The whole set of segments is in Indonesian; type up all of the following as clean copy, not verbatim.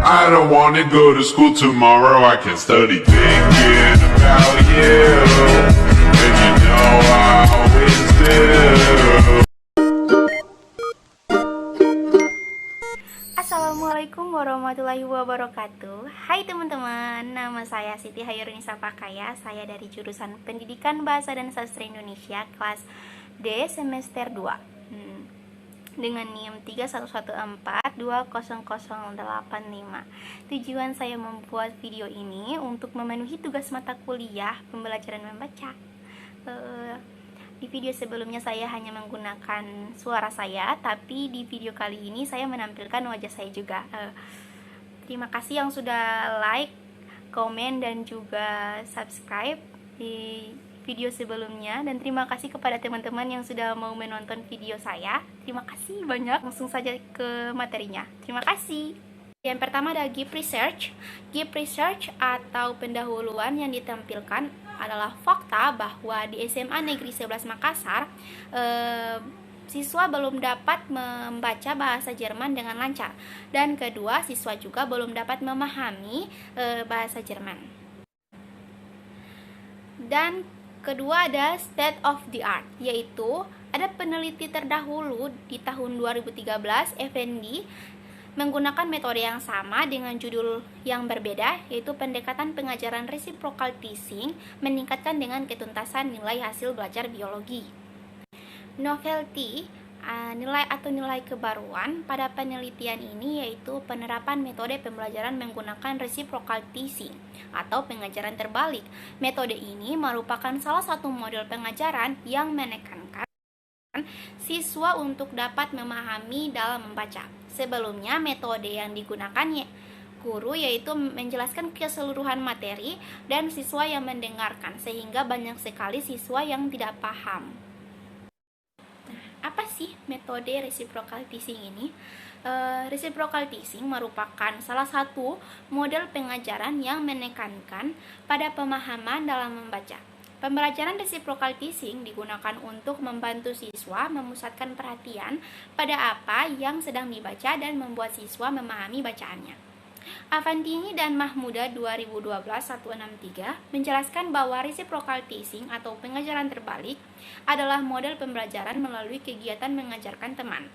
I don't wanna go to school tomorrow, I can study thinking about you. And you know I always do. Assalamualaikum warahmatullahi wabarakatuh. Hai teman-teman, nama saya Siti Hayurunisa Pakaya. Saya dari jurusan Pendidikan Bahasa dan Sastra Indonesia kelas D semester 2 dengan NIM 311420085. Tujuan saya membuat video ini untuk memenuhi tugas mata kuliah pembelajaran membaca. Di video sebelumnya saya hanya menggunakan suara saya, tapi di video kali ini saya menampilkan wajah saya juga. Terima kasih yang sudah like, komen, dan juga subscribe di video sebelumnya, dan terima kasih kepada teman-teman yang sudah mau menonton video saya. Terima kasih banyak. Langsung saja ke materinya. Terima kasih. Yang pertama ada Gibb Research. Gibb Research atau pendahuluan yang ditampilkan adalah fakta bahwa di SMA Negeri 11 Makassar siswa belum dapat membaca bahasa Jerman dengan lancar, dan kedua, siswa juga belum dapat memahami bahasa Jerman. Dan kedua ada state of the art, yaitu ada peneliti terdahulu di tahun 2013, Effendi, menggunakan metode yang sama dengan judul yang berbeda, yaitu pendekatan pengajaran reciprocal teaching meningkatkan dengan ketuntasan nilai hasil belajar biologi. Novelty, nilai atau nilai kebaruan pada penelitian ini yaitu penerapan metode pembelajaran menggunakan reciprocal teaching atau pengajaran terbalik. Metode ini merupakan salah satu model pengajaran yang menekankan siswa untuk dapat memahami dalam membaca. Sebelumnya metode yang digunakan guru yaitu menjelaskan keseluruhan materi dan siswa yang mendengarkan, sehingga banyak sekali siswa yang tidak paham. Apa sih metode reciprocal teaching ini? Reciprocal teaching merupakan salah satu model pengajaran yang menekankan pada pemahaman dalam membaca. Pembelajaran reciprocal teaching digunakan untuk membantu siswa memusatkan perhatian pada apa yang sedang dibaca dan membuat siswa memahami bacaannya. Avantini dan Mahmuda 2012-163 menjelaskan bahwa reciprocal teaching atau pengajaran terbalik adalah model pembelajaran melalui kegiatan mengajarkan teman.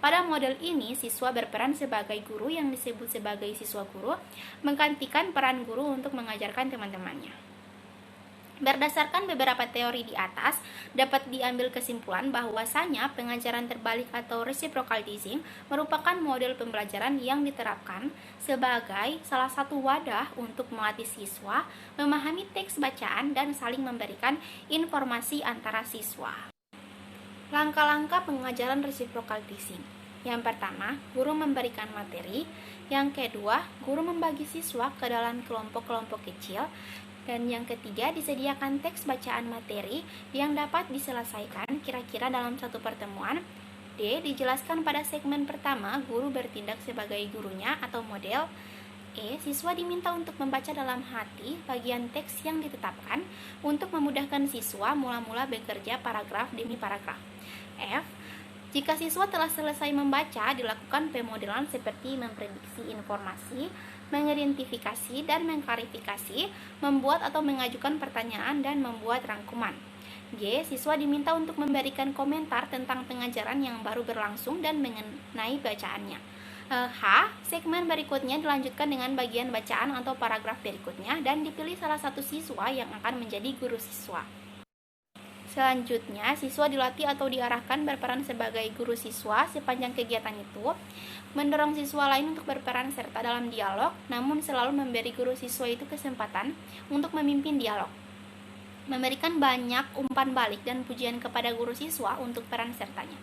Pada model ini, siswa berperan sebagai guru yang disebut sebagai siswa guru, menggantikan peran guru untuk mengajarkan teman-temannya. Berdasarkan beberapa teori di atas, dapat diambil kesimpulan bahwasanya pengajaran terbalik atau reciprocal teaching merupakan model pembelajaran yang diterapkan sebagai salah satu wadah untuk melatih siswa memahami teks bacaan dan saling memberikan informasi antara siswa. Langkah-langkah pengajaran reciprocal teaching. Yang pertama, guru memberikan materi. Yang kedua, guru membagi siswa ke dalam kelompok-kelompok kecil. Dan yang ketiga, disediakan teks bacaan materi yang dapat diselesaikan kira-kira dalam satu pertemuan. D. Dijelaskan pada segmen pertama, guru bertindak sebagai gurunya atau model. E. Siswa diminta untuk membaca dalam hati bagian teks yang ditetapkan untuk memudahkan siswa mula-mula bekerja paragraf demi paragraf. F. Jika siswa telah selesai membaca, dilakukan pemodelan seperti memprediksi informasi, mengidentifikasi dan mengklarifikasi, membuat atau mengajukan pertanyaan, dan membuat rangkuman. G. Siswa diminta untuk memberikan komentar tentang pengajaran yang baru berlangsung dan mengenai bacaannya. H. Segmen berikutnya dilanjutkan dengan bagian bacaan atau paragraf berikutnya dan dipilih salah satu siswa yang akan menjadi guru siswa. Selanjutnya, siswa dilatih atau diarahkan berperan sebagai guru siswa sepanjang kegiatan itu, mendorong siswa lain untuk berperan serta dalam dialog, namun selalu memberi guru siswa itu kesempatan untuk memimpin dialog. Memberikan banyak umpan balik dan pujian kepada guru siswa untuk peran sertanya.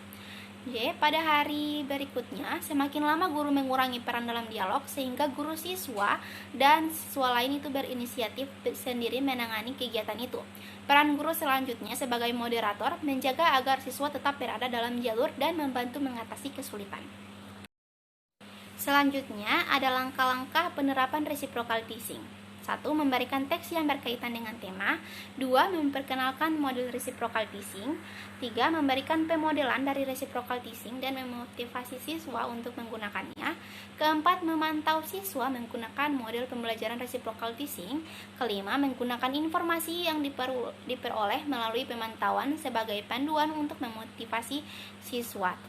J. Pada hari berikutnya, semakin lama guru mengurangi peran dalam dialog sehingga guru siswa dan siswa lain itu berinisiatif sendiri menangani kegiatan itu. Peran guru selanjutnya sebagai moderator menjaga agar siswa tetap berada dalam jalur dan membantu mengatasi kesulitan. Selanjutnya ada langkah-langkah penerapan reciprocal teaching. 1. Memberikan teks yang berkaitan dengan tema. 2. Memperkenalkan model reciprocal teaching. 3. Memberikan pemodelan dari reciprocal teaching dan memotivasi siswa untuk menggunakannya. Keempat, memantau siswa menggunakan model pembelajaran reciprocal teaching. Kelima, menggunakan informasi yang diperoleh melalui pemantauan sebagai panduan untuk memotivasi siswa.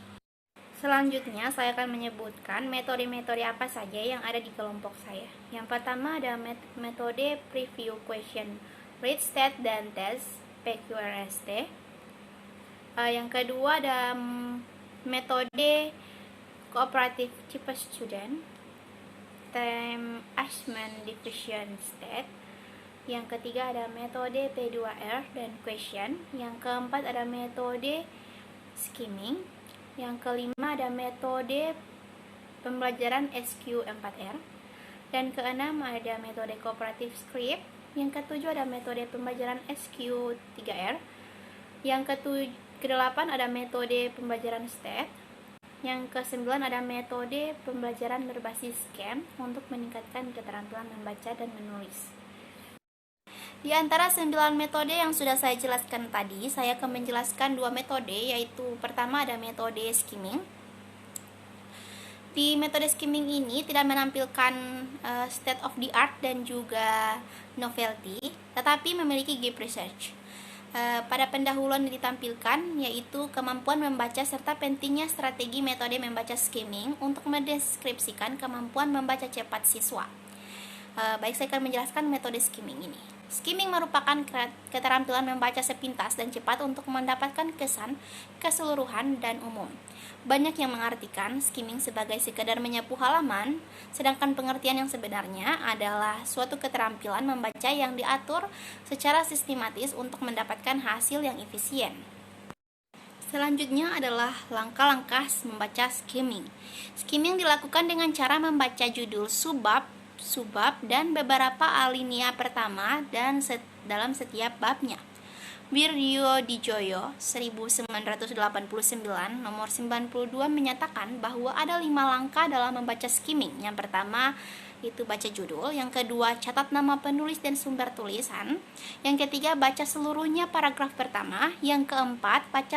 Selanjutnya, saya akan menyebutkan metode-metode apa saja yang ada di kelompok saya. Yang pertama ada metode preview question, read, state, dan test, PQRST. Yang kedua ada metode cooperative type student, time assessment division state. Yang ketiga ada metode P2R dan question. Yang keempat ada metode skimming. Yang kelima ada metode pembelajaran SQ4R. Dan keenam ada metode cooperative script. Yang ketujuh ada metode pembelajaran SQ3R. Yang kedelapan ada metode pembelajaran state. Yang kesembilan ada metode pembelajaran berbasis game untuk meningkatkan keterampilan membaca dan menulis. Di antara 9 metode yang sudah saya jelaskan tadi, saya akan menjelaskan 2 metode, yaitu pertama ada metode skimming. Di metode skimming ini tidak menampilkan state of the art dan juga novelty, tetapi memiliki gap research. Pada pendahuluan yang ditampilkan yaitu kemampuan membaca serta pentingnya strategi metode membaca skimming untuk mendeskripsikan kemampuan membaca cepat siswa. Baik, saya akan menjelaskan metode skimming ini. Skimming merupakan keterampilan membaca sepintas dan cepat untuk mendapatkan kesan keseluruhan dan umum. Banyak yang mengartikan skimming sebagai sekadar menyapu halaman, sedangkan pengertian yang sebenarnya adalah suatu keterampilan membaca yang diatur secara sistematis untuk mendapatkan hasil yang efisien. Selanjutnya adalah langkah-langkah membaca skimming. Skimming dilakukan dengan cara membaca judul subbab, dan beberapa alinea pertama dan dalam setiap babnya. Wiryo Dijoyo 1989 nomor 92 menyatakan bahwa ada 5 langkah dalam membaca skimming. Yang pertama itu baca judul, yang kedua catat nama penulis dan sumber tulisan, yang ketiga baca seluruhnya paragraf pertama, yang keempat baca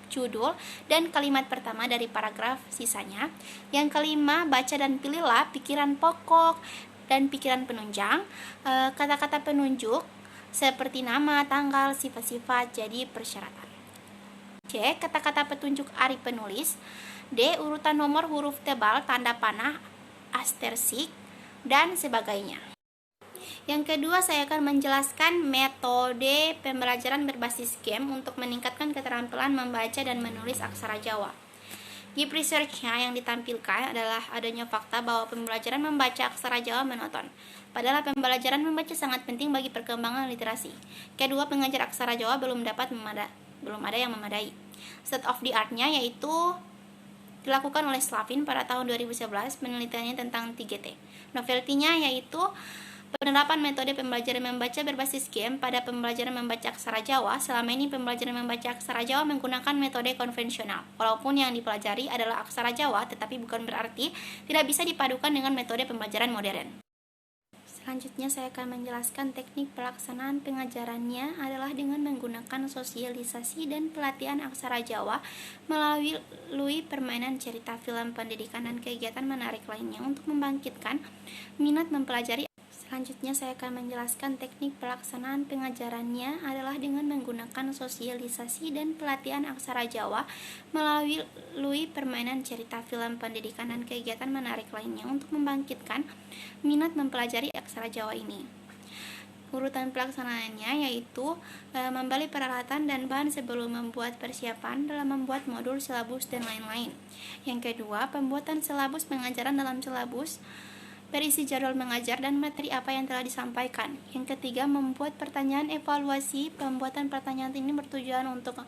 judul dan kalimat pertama dari paragraf sisanya. Yang kelima, baca dan pilihlah pikiran pokok dan pikiran penunjang. Kata-kata penunjuk seperti nama, tanggal, sifat-sifat jadi persyaratan. C. Kata-kata petunjuk ari penulis. D. Urutan nomor huruf tebal, tanda panah, asterisik, dan sebagainya. Yang kedua, saya akan menjelaskan metode pembelajaran berbasis game untuk meningkatkan keterampilan membaca dan menulis aksara Jawa. Gap research-nya yang ditampilkan adalah adanya fakta bahwa pembelajaran membaca aksara Jawa monoton. Padahal pembelajaran membaca sangat penting bagi perkembangan literasi. Kedua, pengajar aksara Jawa belum ada yang memadai. State of the art-nya yaitu dilakukan oleh Slavin pada tahun 2011 penelitiannya tentang 3T. Novelty-nya yaitu penerapan metode pembelajaran membaca berbasis game pada pembelajaran membaca aksara Jawa. Selama ini pembelajaran membaca aksara Jawa menggunakan metode konvensional. Walaupun yang dipelajari adalah aksara Jawa, tetapi bukan berarti tidak bisa dipadukan dengan metode pembelajaran modern. Selanjutnya saya akan menjelaskan teknik pelaksanaan pengajarannya adalah dengan menggunakan sosialisasi dan pelatihan aksara Jawa melalui permainan cerita, film, pendidikan, dan kegiatan menarik lainnya untuk membangkitkan minat mempelajari. Selanjutnya saya akan menjelaskan teknik pelaksanaan pengajarannya adalah dengan menggunakan sosialisasi dan pelatihan aksara Jawa melalui permainan cerita, film, pendidikan, dan kegiatan menarik lainnya untuk membangkitkan minat mempelajari aksara Jawa ini. Urutan pelaksanaannya yaitu membeli peralatan dan bahan sebelum membuat persiapan dalam membuat modul, silabus, dan lain-lain. Yang kedua, pembuatan silabus pengajaran dalam silabus berisi jadwal mengajar dan materi apa yang telah disampaikan. Yang ketiga, membuat pertanyaan evaluasi. Pembuatan pertanyaan ini bertujuan untuk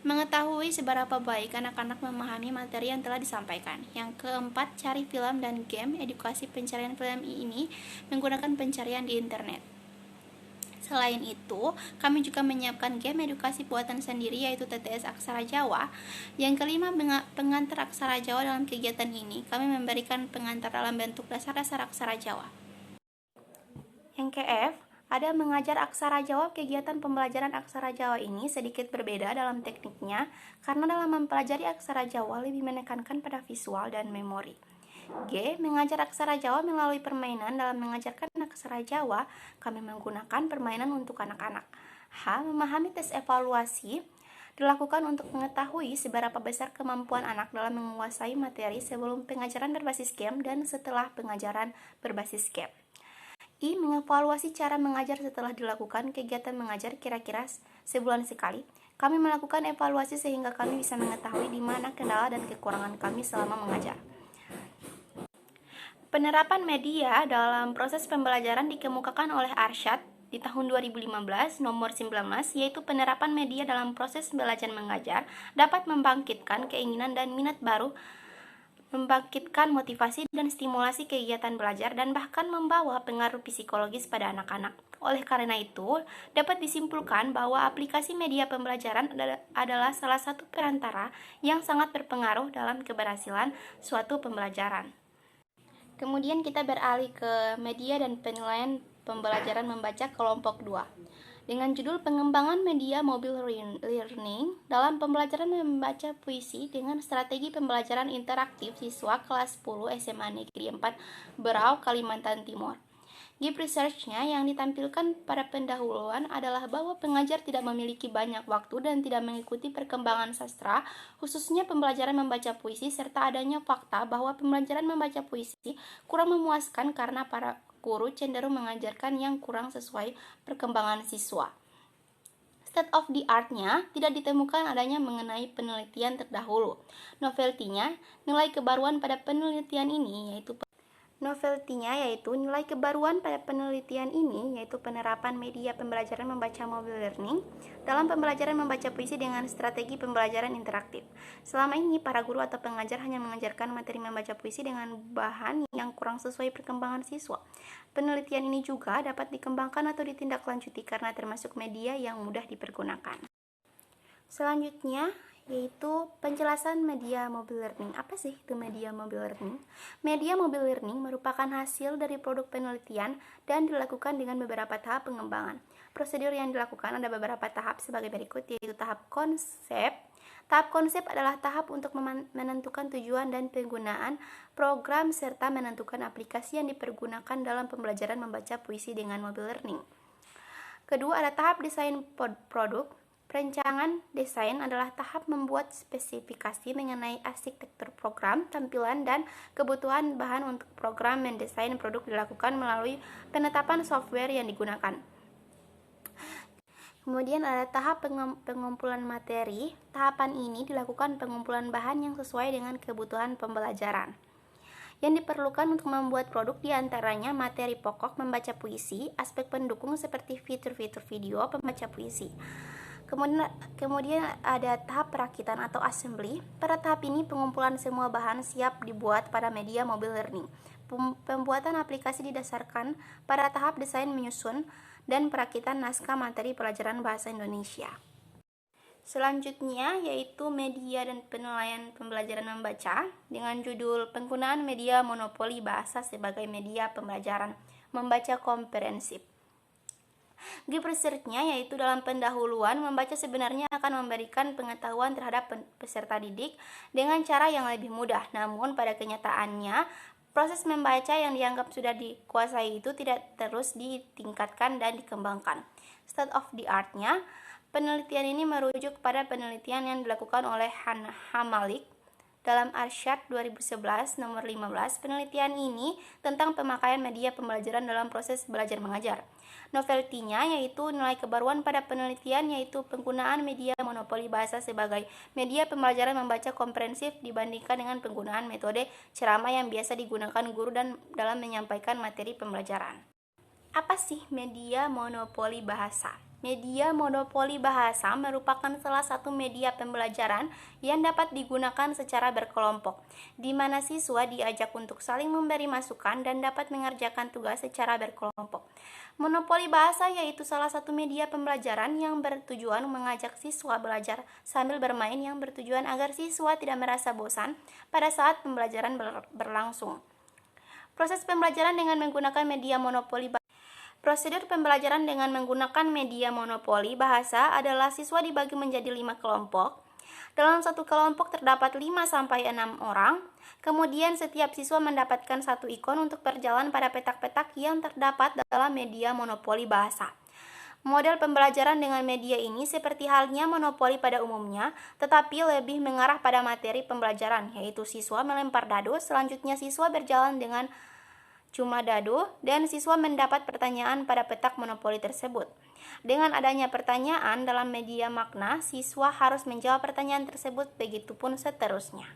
mengetahui seberapa baik anak-anak memahami materi yang telah disampaikan. Yang keempat, cari film dan game. Edukasi pencarian film ini menggunakan pencarian di internet. Selain itu, kami juga menyiapkan game edukasi buatan sendiri yaitu TTS Aksara Jawa. Yang kelima, pengantar aksara Jawa. Dalam kegiatan ini, kami memberikan pengantar dalam bentuk dasar-dasar aksara Jawa. NKF ada mengajar aksara Jawa. Kegiatan pembelajaran aksara Jawa ini sedikit berbeda dalam tekniknya karena dalam mempelajari aksara Jawa lebih menekankan pada visual dan memori. G. Mengajar aksara Jawa melalui permainan. Dalam mengajarkan aksara Jawa, kami menggunakan permainan untuk anak-anak. H. Memahami tes evaluasi dilakukan untuk mengetahui seberapa besar kemampuan anak dalam menguasai materi sebelum pengajaran berbasis game dan setelah pengajaran berbasis game. I. Mengevaluasi cara mengajar setelah dilakukan kegiatan mengajar kira-kira sebulan sekali. Kami melakukan evaluasi sehingga kami bisa mengetahui di mana kendala dan kekurangan kami selama mengajar. Penerapan media dalam proses pembelajaran dikemukakan oleh Arsyad di tahun 2015 nomor 19, yaitu penerapan media dalam proses belajar mengajar dapat membangkitkan keinginan dan minat baru, membangkitkan motivasi dan stimulasi kegiatan belajar, dan bahkan membawa pengaruh psikologis pada anak-anak. Oleh karena itu, dapat disimpulkan bahwa aplikasi media pembelajaran adalah salah satu perantara yang sangat berpengaruh dalam keberhasilan suatu pembelajaran. Kemudian kita beralih ke media dan penilaian pembelajaran membaca kelompok 2. Dengan judul Pengembangan Media Mobile Learning dalam pembelajaran membaca puisi dengan strategi pembelajaran interaktif siswa kelas 10 SMA Negeri 4 Berau, Kalimantan Timur. Deep research-nya yang ditampilkan pada pendahuluan adalah bahwa pengajar tidak memiliki banyak waktu dan tidak mengikuti perkembangan sastra, khususnya pembelajaran membaca puisi, serta adanya fakta bahwa pembelajaran membaca puisi kurang memuaskan karena para guru cenderung mengajarkan yang kurang sesuai perkembangan siswa. State of the art-nya tidak ditemukan adanya mengenai penelitian terdahulu. Novelty-nya, nilai kebaruan pada penelitian ini yaitu nilai kebaruan pada penelitian ini yaitu penerapan media pembelajaran membaca mobile learning dalam pembelajaran membaca puisi dengan strategi pembelajaran interaktif. Selama ini, para guru atau pengajar hanya mengajarkan materi membaca puisi dengan bahan yang kurang sesuai perkembangan siswa. Penelitian ini juga dapat dikembangkan atau ditindaklanjuti karena termasuk media yang mudah dipergunakan. Selanjutnya, yaitu penjelasan media mobile learning. Apa sih itu media mobile learning? Media mobile learning merupakan hasil dari produk penelitian dan dilakukan dengan beberapa tahap pengembangan. Prosedur yang dilakukan ada beberapa tahap sebagai berikut, yaitu tahap konsep. Tahap konsep adalah tahap untuk menentukan tujuan dan penggunaan program serta menentukan aplikasi yang dipergunakan dalam pembelajaran membaca puisi dengan mobile learning. Kedua, ada tahap desain produk. Perencanaan desain adalah tahap membuat spesifikasi mengenai arsitektur program, tampilan, dan kebutuhan bahan untuk program. Mendesain produk dilakukan melalui penetapan software yang digunakan. Kemudian ada tahap pengumpulan materi. Tahapan ini dilakukan pengumpulan bahan yang sesuai dengan kebutuhan pembelajaran. Yang diperlukan untuk membuat produk diantaranya materi pokok membaca puisi, aspek pendukung seperti fitur-fitur video pembaca puisi. Kemudian ada tahap perakitan atau assembly. Pada tahap ini pengumpulan semua bahan siap dibuat pada media mobile learning. Pembuatan aplikasi didasarkan pada tahap desain menyusun dan perakitan naskah materi pelajaran bahasa Indonesia. Selanjutnya yaitu media dan penilaian pembelajaran membaca dengan judul Penggunaan Media Monopoli Bahasa sebagai Media Pembelajaran Membaca Komprehensif. Deep research-nya yaitu dalam pendahuluan, membaca sebenarnya akan memberikan pengetahuan terhadap peserta didik dengan cara yang lebih mudah. Namun pada kenyataannya, proses membaca yang dianggap sudah dikuasai itu tidak terus ditingkatkan dan dikembangkan. State of the art-nya, penelitian ini merujuk pada penelitian yang dilakukan oleh Hannah Malik dalam Arsyad 2011 nomor 15. Penelitian ini tentang pemakaian media pembelajaran dalam proses belajar mengajar. Novelty-nya yaitu nilai kebaruan pada penelitian yaitu penggunaan media monopoli bahasa sebagai media pembelajaran membaca komprehensif dibandingkan dengan penggunaan metode ceramah yang biasa digunakan guru dan dalam menyampaikan materi pembelajaran. Apa sih media monopoli bahasa? Media monopoli bahasa merupakan salah satu media pembelajaran yang dapat digunakan secara berkelompok, di mana siswa diajak untuk saling memberi masukan dan dapat mengerjakan tugas secara berkelompok. Monopoli bahasa yaitu salah satu media pembelajaran yang bertujuan mengajak siswa belajar sambil bermain, yang bertujuan agar siswa tidak merasa bosan pada saat pembelajaran berlangsung. Proses pembelajaran dengan menggunakan media monopoli bahasa. Prosedur pembelajaran dengan menggunakan media monopoli bahasa adalah siswa dibagi menjadi 5 kelompok. Dalam satu kelompok terdapat 5-6 orang. Kemudian setiap siswa mendapatkan satu ikon untuk berjalan pada petak-petak yang terdapat dalam media monopoli bahasa. Model pembelajaran dengan media ini seperti halnya monopoli pada umumnya, tetapi lebih mengarah pada materi pembelajaran, yaitu siswa melempar dado, selanjutnya siswa berjalan dengan cuma dado, dan siswa mendapat pertanyaan pada petak monopoli tersebut. Dengan adanya pertanyaan dalam media makna, siswa harus menjawab pertanyaan tersebut, begitupun seterusnya.